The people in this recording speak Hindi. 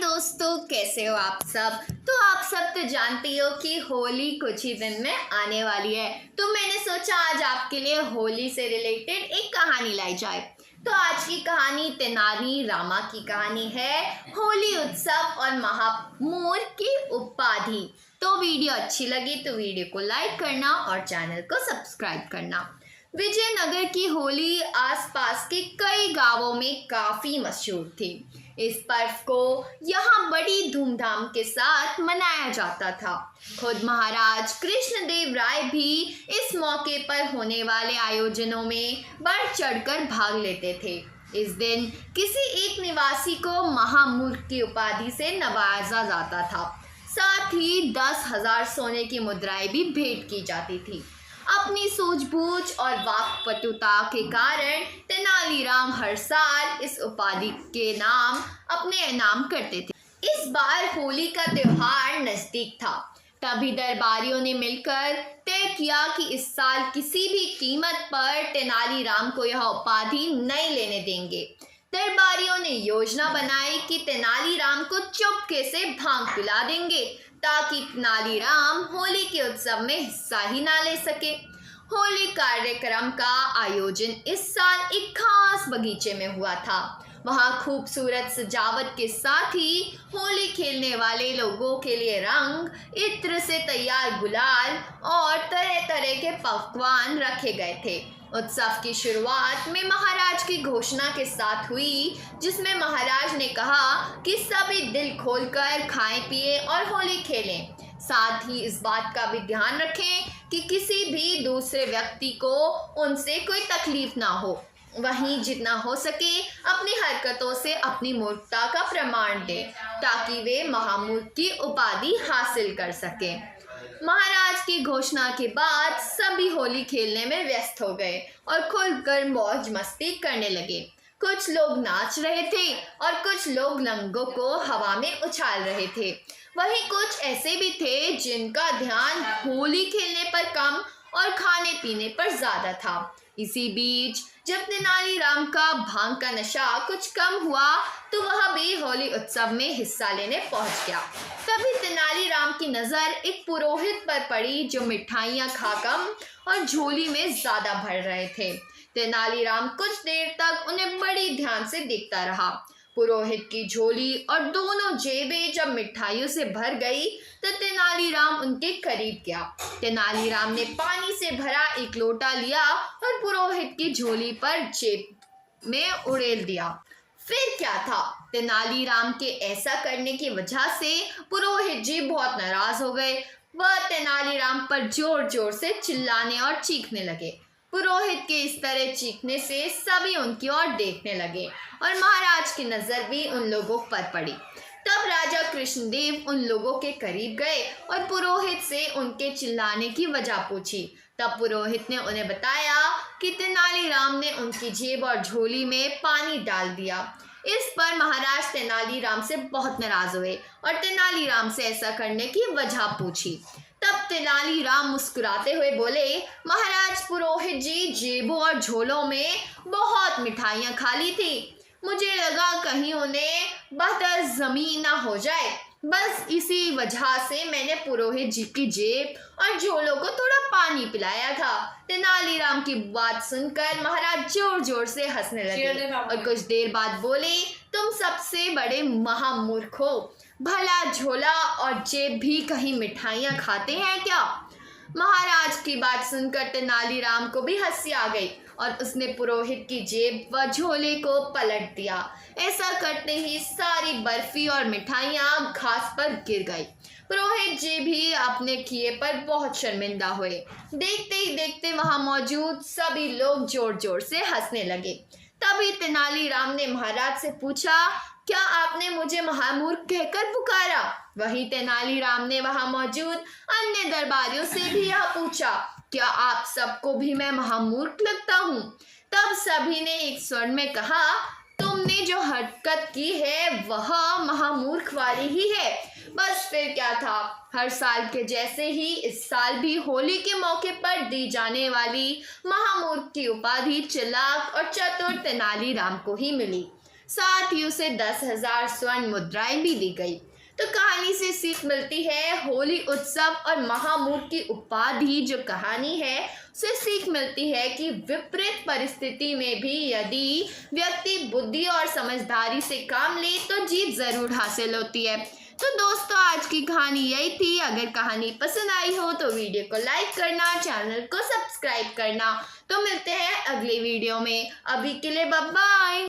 दोस्तों, कैसे हो आप सब। तो आप सब तो जानते हो कि होली कुछ ही दिन में आने वाली है। तो मैंने सोचा आज आपके लिए होली से रिलेटेड एक कहानी लाई जाए। तो आज की कहानी तेनाली रामा की कहानी है, होली उत्सव और महामूर्ख की उपाधि। तो वीडियो अच्छी लगी तो वीडियो को लाइक करना और चैनल को सब्सक्राइब करना। विजयनगर की होली आसपास के कई गांवों में काफी मशहूर थी। इस पर्व को यहाँ बड़ी धूमधाम के साथ मनाया जाता था। खुद महाराज कृष्णदेव राय भी इस मौके पर होने वाले आयोजनों में बढ़ चढ़कर भाग लेते थे। इस दिन किसी एक निवासी को महामूर्ख की उपाधि से नवाजा जाता था। साथ ही 10,000 सोने की मुद्राएं भी भेंट की जाती थी। अपनी सूझबूझ और वाक्पटुता के कारण तेनालीराम हर साल इस उपाधि के नाम अपने इनाम करते थे। इस बार होली का त्योहार नजदीक था, तभी दरबारियों ने मिलकर तय किया कि इस साल किसी भी कीमत पर तेनालीराम को यह उपाधि नहीं लेने देंगे। दरबारियों ने योजना बनाई कि तेनालीराम को चुपके से भांग पिला देंगे ताकि तेनालीराम होली के उत्सव में हिस्सा ही ना ले सके। होली कार्यक्रम का आयोजन इस साल एक खास बगीचे में हुआ था। वहाँ खूबसूरत सजावट के साथ ही होली खेलने वाले लोगों के लिए रंग, इत्र से तैयार गुलाल और तरह तरह के पकवान रखे गए थे। उत्सव की शुरुआत में महाराज की घोषणा के साथ हुई, जिसमें महाराज ने कहा कि सभी दिल खोलकर खाएं पिए और होली खेलें। साथ ही इस बात का भी ध्यान रखें कि किसी भी दूसरे व्यक्ति को उनसे कोई तकलीफ ना हो। वहीं जितना हो सके अपनी हरकतों से अपनी मूर्खता का प्रमाण दें ताकि वे महामूर्ख की उपाधि हासिल कर सकें। महाराज की घोषणा के बाद सभी होली खेलने में व्यस्त हो गए और खुलकर मौज मस्ती करने लगे। कुछ लोग नाच रहे थे और कुछ लोग रंगों को हवा में उछाल रहे थे। वहीं कुछ ऐसे भी थे जिनका ध्यान होली खेलने पर कम और खाने पीने पर ज्यादा था। इसी बीच जब तेनालीराम का भांग का नशा कुछ कम हुआ तो वह भी होली उत्सव में हिस्सा लेने पहुंच गया। तभी तेनालीराम की नज़र एक पुरोहित पर पड़ी जो मिठाइयाँ खाकर और झोली में ज्यादा भर रहे थे। तेनालीराम कुछ देर तक उन्हें बड़ी ध्यान से देखता रहा। पुरोहित की झोली और दोनों जेबें जब मिठाइयों से भर गई तो तेनालीराम उनके करीब गया। तेनालीराम ने पानी से भरा एक लोटा लिया और पुरोहित की झोली पर जेब में उड़ेल दिया। फिर क्या था, तेनालीराम के ऐसा करने की वजह से पुरोहित जी बहुत नाराज हो गए। वह तेनालीराम पर जोर जोर से चिल्लाने और चीखने लगे। पुरोहित के इस तरह चीखने से सभी उनकी ओर देखने लगे और महाराज की नजर भी उन लोगों पर पड़ी। तब राजा कृष्णदेव उन लोगों के करीब गए और पुरोहित से उनके चिल्लाने की वजह पूछी। तब पुरोहित ने उन्हें बताया कि तेनालीराम ने उनकी जेब और झोली में पानी डाल दिया। इस पर महाराज तेनालीराम से बहुत नाराज हुए और तेनालीराम से ऐसा करने की वजह पूछी। तब तेनालीराम मुस्कुराते हुए बोले, महाराज, पुरोहित जी जेबों और झोलों में बहुत मिठाइयाँ खा ली थी। मुझे लगा कहीं उन्हें बदर जमीन ना हो जाए, बस इसी वजह से मैंने पुरोहित जी की जेब और झोलों को थोड़ा पानी पिलाया था। तेनालीराम की बात सुनकर महाराज जोर जोर से हंसने लगे और कुछ देर बाद बोले, तुम सबसे बड़े महामूर्ख हो। भला झोला और जेब भी कहीं मिठाइयाँ खाते हैं क्या? महाराज की बात सुनकर तेनालीराम को भी हंसी आ गई और उसने पुरोहित की जेब व झोले को पलट दिया। ऐसा करते ही सारी बर्फी और मिठाइयाँ घास पर गिर गई। पुरोहित जी भी अपने किए पर बहुत शर्मिंदा हुए। देखते ही देखते वहां मौजूद सभी लोग जोर जोर से हंसने लगे। तभी तेनालीराम ने महाराज से पूछा, क्या आपने मुझे महामूर्ख कहकर पुकारा? वहीं तेनालीराम ने वहां मौजूद अन्य दरबारियों से भी यह पूछा, क्या आप सबको भी मैं महामूर्ख लगता हूँ? तब सभी ने एक स्वर में कहा, तुमने जो हरकत की है वह महामूर्ख वाली ही है। बस फिर क्या था, हर साल के जैसे ही इस साल भी होली के मौके पर दी जाने वाली महामूर्ख की उपाधि चालाक और चतुर तेनालीराम को ही मिली। साथ ही उसे 10,000 स्वर्ण मुद्राएं भी दी गई। तो कहानी से सीख मिलती है होली उत्सव और महामूर्ख की उपाधि जो कहानी है उससे सीख मिलती है कि विपरीत परिस्थिति में भी यदि व्यक्ति बुद्धि और समझदारी से काम ले तो जीत जरूर हासिल होती है। तो दोस्तों आज की कहानी यही थी। अगर कहानी पसंद आई हो तो वीडियो को लाइक करना, चैनल को सब्सक्राइब करना। तो मिलते हैं अगले वीडियो में। अभी के लिए बाय बाय।